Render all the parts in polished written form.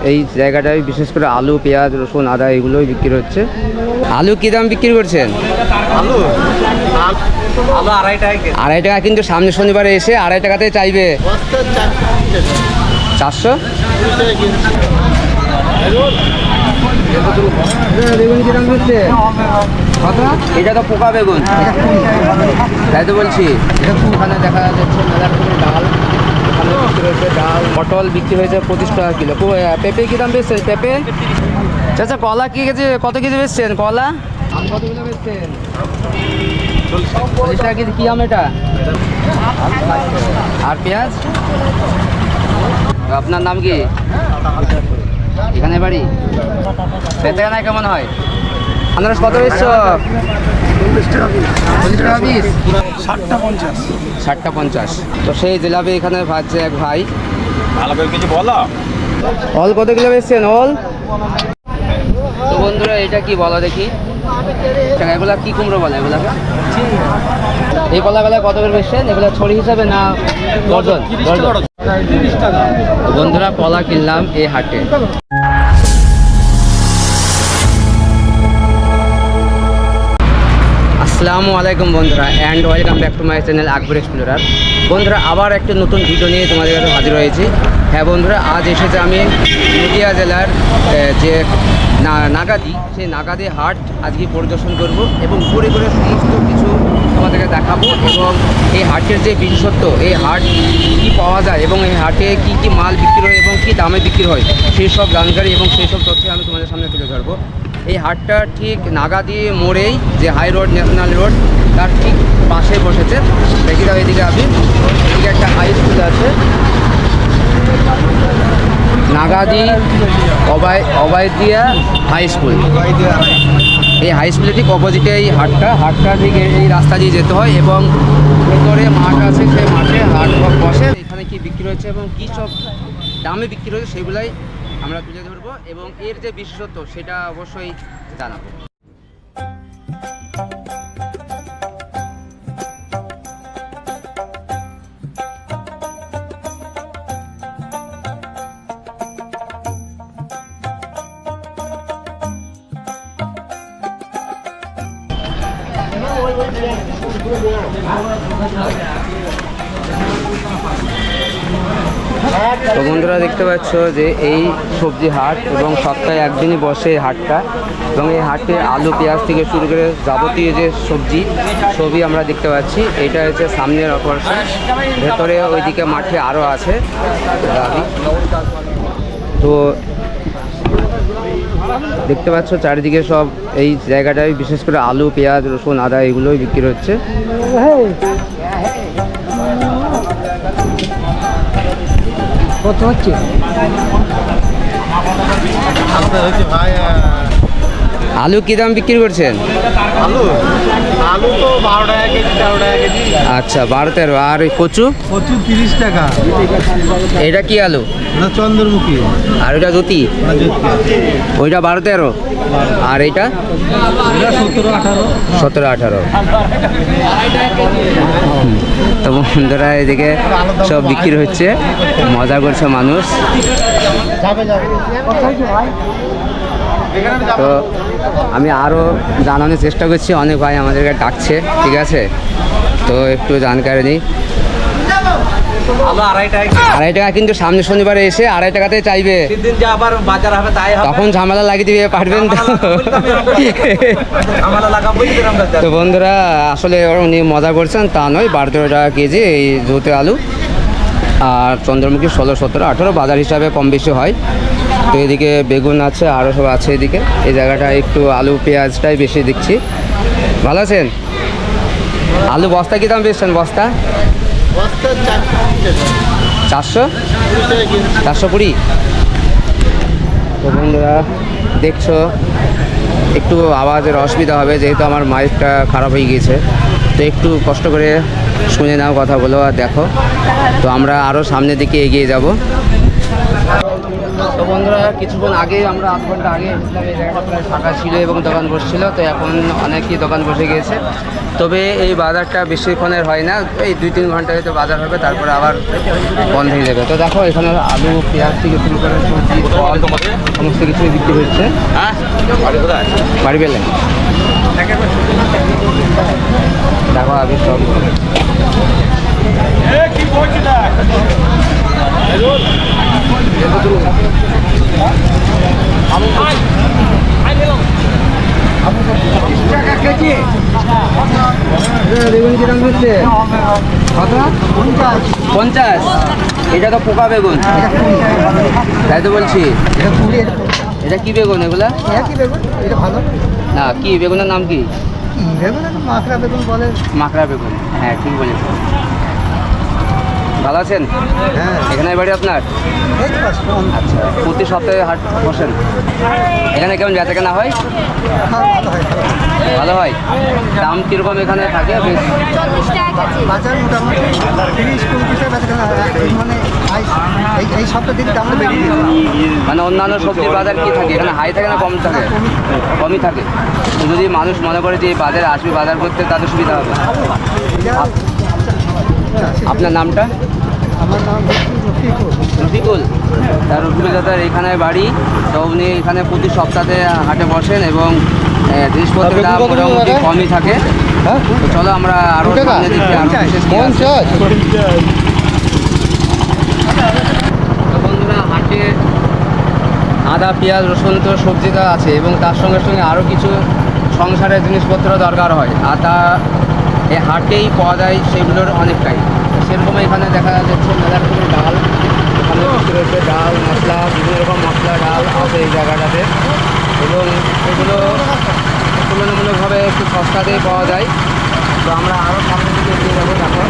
এই জায়গাটায় বিশেষ করে আলু, পেঁয়াজ, রসুন, আদা এগুলোই বিক্রি হচ্ছে। আলু কী দাম বিক্রি করছেন? আলু আড়াই টাকা, কিন্তু সামনে শনিবারে এসে 2.5 টাকাতে চাইবে। 400। বেগুন কী দাম দিচ্ছে? এটা তো পোকা বেগুন, তাই তো বলছি। এখানে দেখা যাচ্ছে মেলা রকমের ডাল, এখানে বিক্রি হয়েছে ডাল। পটল বিক্রি হয়েছে 25 টাকা কিলো। পেঁপে কী দাম বেচছেন? পেঁপে আচ্ছা, কলা কী কেজি, কত কেজি বেচছেন? কলা আম কত কিলো বেচছেন? 40 টাকা কেজি। কী আম এটা? আর পেঁয়াজ? আপনার নাম কি? এখানে বাড়ি? বেচাকেনা কেমন হয়? আনারস কত বেচছ? 40 টাকা পিস। 60টা 50। তো সেই জিলাপি এখানে ভাজছে এক ভাই। অল কত কিলো বেচছেন? অল তো বন্ধুরা এটা কি বলো দেখি, এগুলা কি কুমড়ো বলে এগুলাকে? এই কলাগুলা কত করে বেচছেন? এগুলা ছড়ি হিসাবে না ডজন? বন্ধুরা কলা কিনলাম এই হাটে। আসসালামু আলাইকুম বন্ধুরা, and welcome back to my channel Akbar explorer. বন্ধুরা আবার একটা নতুন ভিডিও নিয়ে তোমাদের কাছে হাজির হয়েছি। হ্যাঁ বন্ধুরা, আজ এসেছে আমি নদিয়া জেলার যে নাগাদি, সেই নাগাদি হাট আজকে পরিদর্শন করব এবং ঘুরে ঘুরে সমস্ত কিছু তোমাদেরকে দেখাবো। এবং এই হাটের যে বিশেষত্ব, এই হাট কী পাওয়া যায় এবং এই হাটে কি কি মাল বিক্রি হয় এবং কী দামে বিক্রি হয়, সেই সব জানকারি এবং সেই সব তথ্য আমি তোমাদের সামনে তুলে ধরবো। এই হাটটা ঠিক নাগাদি মোড়েই, যে হাই রোড, ন্যাশনাল রোড, তার ঠিক পাশে বসেছে। দেখি দাও এদিকে আমি, এদিকে একটা হাই স্কুল আছে, নাগাদি অবায়দিয়া হাই স্কুল। এই হাই স্কুলের ঠিক অপোজিটে এই হাটটা ঠিক এই রাস্তা দিয়ে যেতে হয় এবং ভেতরে মাঠ আছে, সেই মাঠে হাট বসে। এখানে কি বিক্রি হচ্ছে এবং কী সব দামে বিক্রি হচ্ছে সেগুলাই আমরা তুলে ধরবো এবং এর যে বিশেষত্ব সেটা অবশ্যই জানাবো। তো বন্ধুরা দেখতে পাচ্ছ যে এই সবজি হাট এবং সপ্তাহে একদিনই বসে এই হাটটা, এবং এই হাটে আলু, পেঁয়াজ থেকে শুরু করে যাবতীয় যে সবজি সবই আমরা দেখতে পাচ্ছি। এটা হচ্ছে সামনের অপারেশন, ভেতরে ওইদিকে মাঠে আরও আছে গাড়ি। তো দেখতে পাচ্ছ চারিদিকে সব এই জায়গাটায় বিশেষ করে আলু, পেঁয়াজ, রসুন, আদা এগুলোই বিক্রি হচ্ছে। কত হচ্ছে? আলু কি দাম বিক্রি করছেন? আলু তো 12 টাকা কেজি, 13 টাকা কেজি। আচ্ছা, 12-13। আর কচু? কচু 30 টাকা। এটা কি আলু? চন্দ্রমুখী। আর ওইটা জ্যোতি? ওইটা 12-13। আর এইটা 17-18। তো বন্ধুরা এদিকে সব বিক্রি হচ্ছে, মজা করছে মানুষ। তো আমি আরও জানানোর চেষ্টা করছি, অনেক ভাই আমাদেরকে ডাকছে, ঠিক আছে? তো একটু জানকারি নিই। 2.5 টাকা, কিন্তু সামনে শনিবারে এসে 2.5 টাকাতে চাইবে। তখন ঝামেলা লাগিয়ে দিবে, পারবেন তো বন্ধুরা আসলে উনি মজা করছেন তা নয়। 12-13 টাকা কেজি এই জ্যোতি আলু, আর চন্দ্রমুখী 16-17-18 বাজার হিসাবে কম বেশি হয়। তো এদিকে বেগুন আছে, আরও সব আছে এদিকে। এই জায়গাটা একটু আলু পেঁয়াজটাই বেশি দেখছি। ভালো আছেন? আলু বস্তা কী দাম বেচছেন? বস্তা 400, 420। তো বন্ধুরা দেখছো একটু আওয়াজের অসুবিধা হবে, যেহেতু আমার মাইকটা খারাপ হয়ে গিয়েছে। তো একটু কষ্ট করে শুনে নাও কথাগুলো আর দেখো। তো আমরা আরও সামনের দিকে এগিয়ে যাব। তো বন্ধুরা কিছুক্ষণ আগে আমরা আধ ঘন্টা আগে এসেছিলাম, এই জায়গাটা প্রায় ফাঁকা ছিল এবং দোকান বসছিল। তো এখন অনেকই দোকান বসে গিয়েছে। তবে এই বাজারটা বেশিক্ষণের হয় না, এই 2-3 ঘন্টা হয়তো বাজার হবে, তারপরে আবার বন্ধ হয়ে যাবে। তো দেখো এখানে আলু পেঁয়াজ থেকে শুরু করে সবজি ফল সমস্ত কিছুই বিক্রি হচ্ছে। বাড়ি পেলেন দেখো আগে সব বেগুন কিরম হচ্ছে? 50। এটা তো পোকা বেগুন, তাই তো বলছি। এটা কি বেগুন এগুলা? না কি বেগুনের নাম কি? মাকড়া বেগুন, হ্যাঁ ঠিক বলেছেন। ভালো আছেন? এখানে বাড়ি আপনার? আচ্ছা, প্রতি সপ্তাহে হাট বসেন? এখানে কেমন বেচা কেনা হয়? ভালো হয়। দাম কীরকম এখানে থাকে? বেশ বাজার মোটামুটি 30-35 মানে এই সপ্তাহ দিন দামটা বেড়ে গেছে। মানে অন্যান্য সবজির বাজার কি থাকে এখানে? হাই থাকে না কম থাকে? কমই থাকে। তো যদি মানুষ মনে করে যে এই বাজারে আসবে বাজার করতে, তাদের সুবিধা হবে। আপনার নামটা? আমার নাম রফিকুল। রফিকুল, তার রফিকুল দাদার এখানে বাড়ি। তো উনি এখানে প্রতি সপ্তাহে হাটে বসেন এবং জিনিসপত্রের দাম মোটামুটি কমই থাকে। তো চলো আমরা আরও সামনে দিকে আরও বিশেষ কি আছে। তো বন্ধুরা হাটে আদা পেঁয়াজ রসুন তো সবজিটা আছে এবং তার সঙ্গে সঙ্গে আরও কিছু সংসারের জিনিসপত্র দরকার হয়, আর তা এই হাটেই পাওয়া যায় সেগুলোর অনেকটাই। সেরকম এখানে দেখা যাচ্ছে মেলা রকমের ডাল, এখানে বিক্রি রয়েছে ডাল মশলা, বিভিন্ন রকম মশলা ডাল আছে এই জায়গাটাতে, এবং এগুলো তুলনামূলকভাবে একটু সস্তাতেই পাওয়া যায়। তো আমরা আরও সামনের দিকে এগিয়ে যাবো। দেখো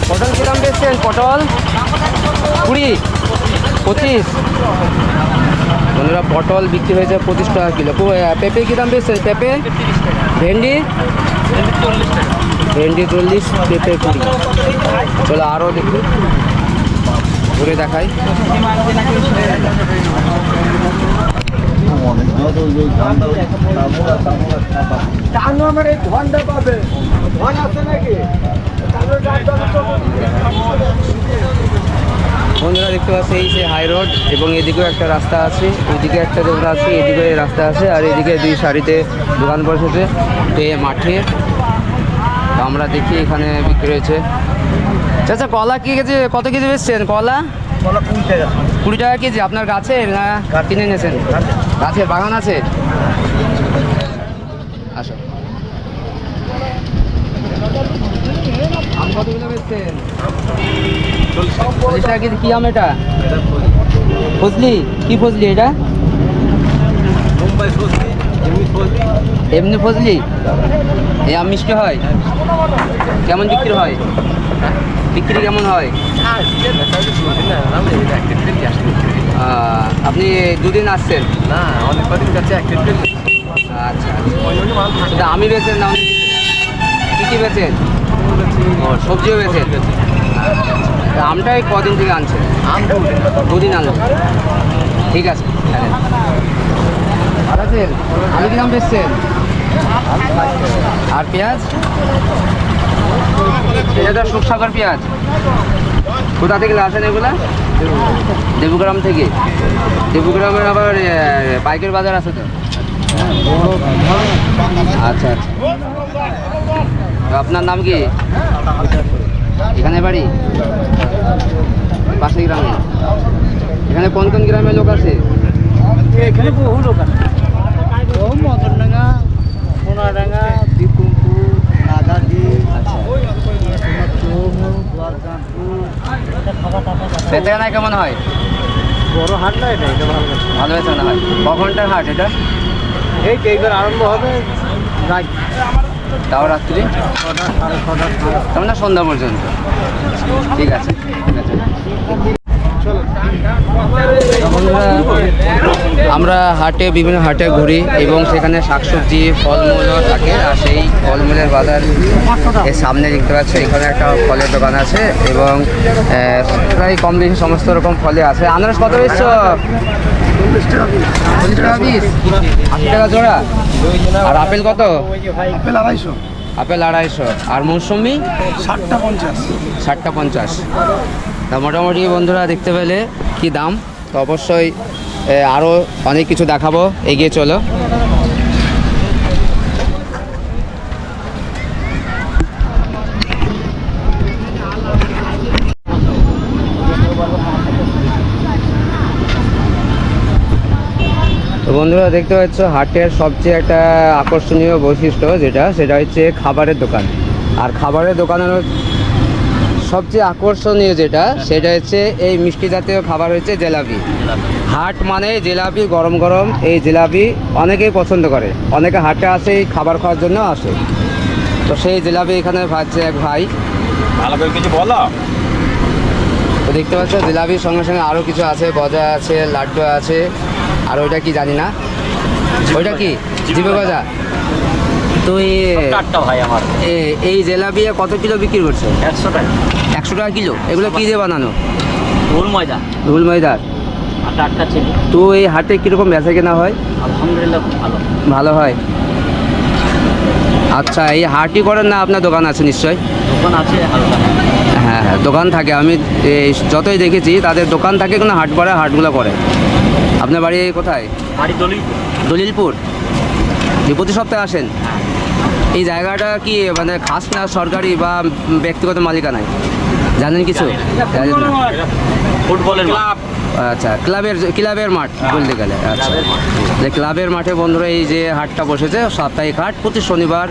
পটল কিরম বেচছেন? পটল 20, 25। বন্ধুরা পটল বিক্রি হয়েছে 25 টাকা কিলো। পেঁপে কী দাম বেচছেন? পেঁপে ভেন্ডি 40, পেঁপে 20। চলো আরও দেখি, ঘুরে দেখাই। বন্ধুরা দেখতে পাচ্ছি এই যে হাই রোড, এবং এদিকেও একটা রাস্তা আছে, ওইদিকে একটা রাস্তা আছে, এদিকে রাস্তা আছে, আর এদিকে 2 সারিতে দোকান বসেছে মাঠে। তো আমরা দেখি এখানে বিক্রি হয়েছে। আচ্ছা কলা কি কেজি, কত কেজি বেচছেন? কলা 20 টাকা কেজি। আপনার গাছের না কিনে নিয়েছেন? গাছের বাগান আছে। আসো, আম কতগুলো বেচছেন? 40 টাকা কেজি। কি আম এটা? ফজলি। কি ফজলি এটা? এমনি ফজলি। এই আম মিষ্টি হয়? কেমন বিক্রি হয়? বিক্রি কেমন হয়? আপনি দুদিন আসছেন? না, অনেক কদিন যাচ্ছে। আচ্ছা, আমি বেচেন না? কী কী বেচেন? সবজিও বেচেন? আমটাই কদিন থেকে আনছেন? আম 2 দিন আনলেন। ঠিক আছে, ভালো আছেন? আলু কি দাম বেচছেন? আর পেঁয়াজ? এটা তো সুখসাগর পেঁয়াজ। কোথা থেকে আসেন এগুলা? দেবগ্রাম থেকে। দেবগ্রামের আবার পাইকারি বাজার আছে তো? আচ্ছা আচ্ছা। আপনার নাম কি? এখানে বাড়ি? পাশের গ্রামে? এখানে কোন কোন গ্রামের লোক আছে? এখানে বহু লোক আছে, মদনডাঙ্গা, সোনাডাঙ্গা, দীপুরপুর, নাগাদি, বেচাকেনা কেমন হয়? বড় হাট না এটা, এটা ভালো আছে। ভালো বেচাকেনা হয়। কখনটার হাট এটা? এই এইবার আরম্ভ হবে রাত তাও রাত্রি 6টা, 6:30, 6:30। তেমন না সন্ধ্যা পর্যন্ত। ঠিক আছে, ঠিক আছে। বন্ধুরা আমরা বিভিন্ন হাটে ঘুরি এবং সেখানে শাকসবজি ফলমূলও থাকে, আর সেই ফলমূলের বাজার এর সামনে দেখতে পাচ্ছ এখানে একটা ফলের দোকান আছে এবং প্রায় কম বেশি সমস্ত রকম ফলে আছে। আনারস কত বেচছো? 40 টাকা পিস, 80 টাকা জোড়া। আর আপেল কত? Apple 250, apple 250। আর মৌসুমি 60টা 50। 60টা 50। তা মোটামুটি বন্ধুরা দেখতে পেলে কি দাম। তো অবশ্যই আরও অনেক কিছু দেখাবো, এগিয়ে চলো। তো বন্ধুরা দেখতে পাচ্ছ হাটের সবচেয়ে একটা আকর্ষণীয় বৈশিষ্ট্য সেটা হচ্ছে খাবারের দোকান। আর খাবারের দোকানের সবচেয়ে আকর্ষণীয় সেটা হচ্ছে এই মিষ্টি জাতীয় খাবার হচ্ছে জিলাপি। হাট মানে জিলাপি, গরম গরম এই জিলাপি অনেকেই পছন্দ করে, অনেকে হাটে আসে এই খাবার খাওয়ার জন্য আসে। তো সেই জিলাপি এখানে ভাজছে এক ভাই। ভালো করে কিছু বলো। তো দেখতে পাচ্ছ জিলাপির সঙ্গে সঙ্গে আরও কিছু আছে, গজা আছে, লাড্ডু আছে, আর ওইটা কি জানি না, ওইটা কি জিভে গজা। তো ভাই আমার এই জিলাপি কত কিলো বিক্রি করছে? 100 টাকা। 100 টাকা কিলো। এগুলো কি দিয়ে বানানো? ভুল ময়দা ধুল ময়দার। আর টাটকা চিনি। তো এই হাটে কীরকম বেচা কেনা হয়? আলহামদুলিল্লাহ খুব ভালো। ভালো হয়। আচ্ছা, এই হাটই করেন না আপনার দোকান আছে নিশ্চয়ই? দোকান আছে হালকা। হ্যাঁ হ্যাঁ, দোকান থাকে। আমি যতই দেখেছি তাদের দোকান থাকে, কোনো হাট পড়ে, হাটগুলো করে। আপনার বাড়ি কোথায়? বাড়ি দলিলপুর। দলিলপুর। প্রতি সপ্তাহে আসেন? এই জায়গাটা কি মানে খাস না সরকারি বা ব্যক্তিগত মালিকানায়, জানেন কিছু? জানেন না? ফুটবলের ক্লাব। আচ্ছা, ক্লাবের মাঠ বলতে গেলে। আচ্ছা, ক্লাবের মাঠে বন্ধুরা এই যে হাটটা বসেছে, সাপ্তাহিক হাট, প্রতি শনিবার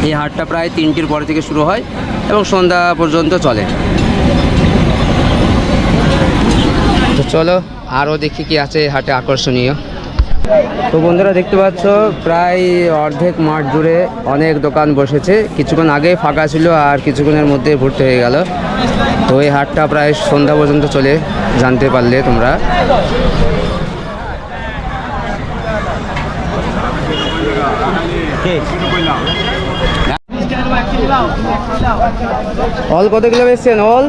এই হাটটা প্রায় 3টির পরে থেকে শুরু হয় এবং সন্ধ্যা পর্যন্ত চলে। তো চলো আরও দেখি কি আছে এই হাটে আকর্ষণীয়। তো বন্ধুরা দেখতে পাচ্ছ প্রায় অর্ধেক মাঠ জুড়ে অনেক দোকান বসেছে। কিছুক্ষণ আগে ফাঁকা ছিল আর কিছুক্ষণের মধ্যে ভর্তি হয়ে গেল। তো এই হাটটা প্রায় সন্ধ্যা পর্যন্ত চলে, জানতে পারলে তোমরা। অল কত কিলো বেচছেন? অল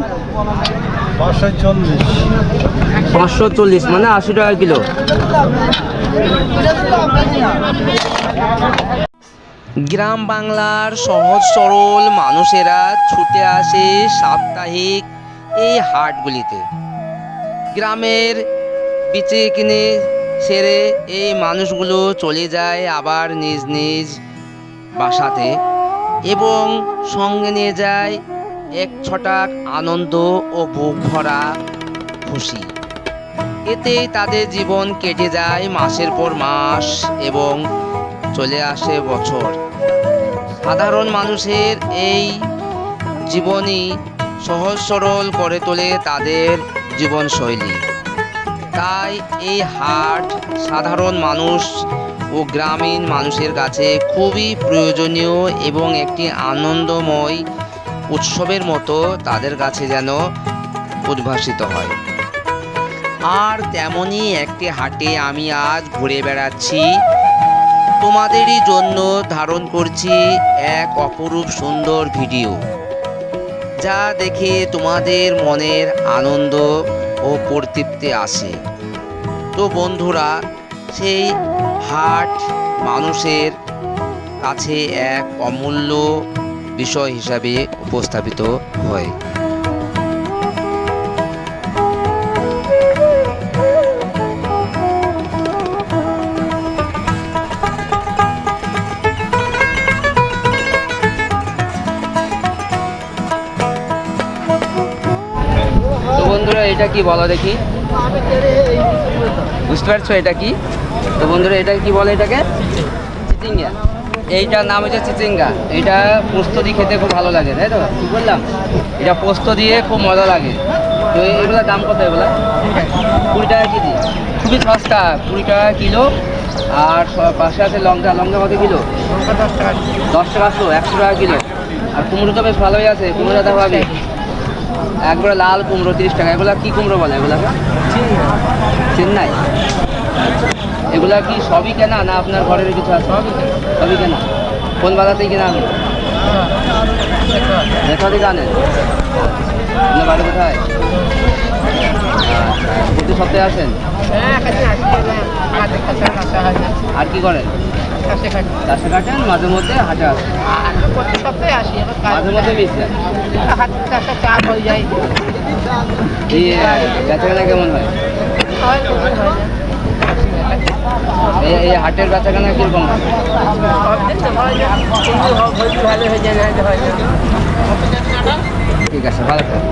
540, মানে 80 টাকা কিলো। গ্রাম বাংলার সহজ সরল মানুষেরা ছুটে আসে সাপ্তাহিক এই হাটগুলিতে। গ্রামের বিচে কিনে সেরে এই মানুষগুলো চলে যায় আবার নিজ নিজ বাসাতে এবং সঙ্গে নিয়ে যায় এক ছটাক আনন্দ ও বুক ভরা খুশি। এতেই তাদের জীবন কেটে যায় মাসের পর মাস এবং চলে আসে বছর। সাধারণ মানুষের এই জীবনই সহজ সরল করে তোলে তাদের জীবনশৈলী। তাই এই হাট সাধারণ মানুষ ও গ্রামীণ মানুষের কাছে খুবই প্রয়োজনীয় এবং একটি আনন্দময় উৎসবের মতো তাদের কাছে যেন উদ্ভাসিত হয়। আর তেমনই একটি হাটে আমি আজ ঘুরে বেড়াচ্ছি। তোমাদেরই জন্য ধারণ করছি এক অপরূপ সুন্দর ভিডিও, যা দেখে তোমাদের মনের আনন্দ ও পরিতৃপ্তি আসে। তো বন্ধুরা, সেই হাট মানুষের কাছে এক অমূল্য বিষয় হিসাবে উপস্থাপিত হয়। তো বন্ধুরা, এটা কি বলো দেখি? বুঝতে পারছো এটা কি? তো বন্ধুরা, এটা কি বলে? এটাকে চিচিঙ্গা। এইটার নাম হচ্ছে চিচিঙ্গা। এটা পোস্ত দিয়ে খেতে খুব ভালো লাগে, তাই তো? কি বললাম? এটা পোস্ত দিয়ে খুব মজা লাগে। তো এগুলোর দাম কত? এগুলো 20 টাকা কেজি, খুবই সস্তা, 20 টাকা কিলো। আর পাশে আছে লঙ্কা। লঙ্কা কত কিলো? 10 টাকা তো, 100 টাকা কিলো। আর কুমড়ো তো বেশ ভালোই আছে, কুমড়ো দেখা পাবি একবারে লাল কুমড়ো 30 টাকা। এগুলা কি কুমড়ো বলে? এগুলাকে চেন্নাই। এগুলা কি সবই কেনা না আপনার ঘরের কিছু আছে? সবই কেনা। কোন বাজার থেকে কেনা আপনি? দেখা থেকে আনেন? আপনার বাড়ি কোথায়? আচ্ছা, প্রতি সপ্তাহে আসেন? আর কি করেন? চাষে কাটেন, মাঝে মধ্যে হাটে আসেন? মাঝে মধ্যে মিশছেন? এই বেচাকেনা কেমন হয়? এই হাটের বেচাকেনা কীরকম হয়? ঠিক আছে, ভালো থাকবেন।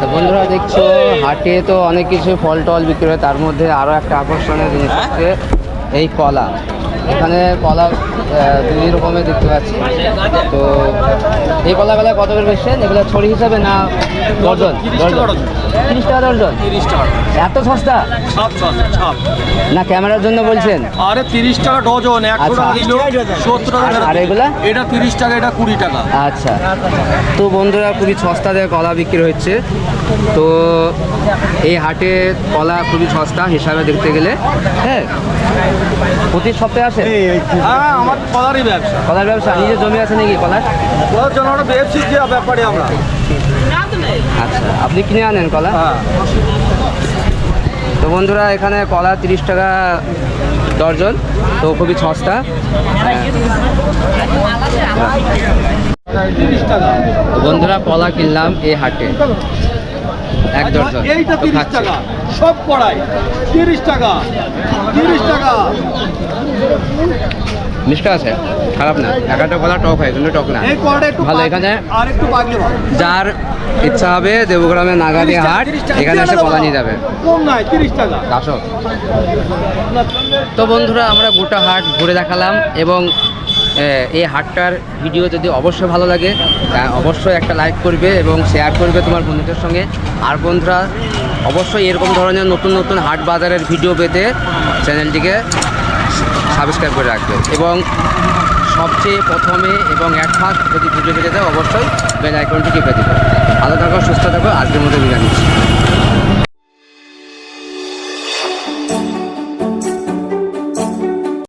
তো বন্ধুরা দেখছো হাটে তো অনেক কিছু ফল টল বিক্রি হয়, তার মধ্যে আরও একটা আকর্ষণীয় জিনিস হচ্ছে এই কলা। এখানে কলা দুই রকমের দেখতে পাচ্ছি। তো এই কলাগুলো কত করে বেচছেন? এগুলো ছড়ি হিসাবে না ডজন? 30 টাকা ডজন? 30 টাকা। এত সস্তা? ছাপ না ক্যামেরার জন্য বলছেন? আরে 30 টাকা ডজন, 100 আচ্ছা। টাকা দিল 70 টাকা। আর এগুলা? এটা 30 টাকা, এটা 20 টাকা। আচ্ছা, তো বন্ধুরা খুবই সস্তাতে কলা বিক্রি হচ্ছে। তো এই হাটে কলা খুবই সস্তা হিসাবে দেখতে গেলে। হ্যাঁ, প্রতি সপ্তাহে আসে? হ্যাঁ, আমার কলারই ব্যবসা। কলার ব্যবসা? নিজের জমি আছে নাকি কলার? কলার জন্য আমরা ব্যবসা যে ব্যাপারে আমরা। আচ্ছা, আপনি কিনে আনেন কলা? হ্যাঁ। তো বন্ধুরা এখানে কলা 30 টাকা ডর্জন, তো খুবই সস্তা। 30 টাকা। তো বন্ধুরা কলা কিনলাম এই হাটে 1 ডর্জন। এইটা তো 30 খাচ্ছি। টাকা, সব কড়াই 30 টাকা। 30 টাকা। মিষ্টি আছে, খারাপ না। একটা কলা টক হয় কিন্তু টক না, এই কড়াটা একটু ভালো। এখানে আর একটু বাগলে ভালো। যার ইচ্ছা হবে দেবগ্রামে নাগাদি হাট, 30 টাকা। এখানে এসে কলা নিয়ে যাবে। কম নাই, 30 টাকা। আসো। তো বন্ধুরা আমরা গোটা হাট ঘুরে দেখালাম, এবং এই হাটটার ভিডিও যদি অবশ্যই ভালো লাগে অবশ্যই একটা লাইক করবে এবং শেয়ার করবে তোমার বন্ধুদের সঙ্গে। আর বন্ধুরা অবশ্যই এরকম ধরনের নতুন নতুন হাট বাজারের ভিডিও পেতে চ্যানেলটিকে সাবস্ক্রাইব করে রাখবে, এবং সবচেয়ে প্রথমে এবং ফার্স্ট যদি ভিডিও পেতে দেয় অবশ্যই বেল আইকনটি টিপে দেবে। ভালো থাকো, সুস্থ থাকো, আজকের মতো বিদায় নিচ্ছি।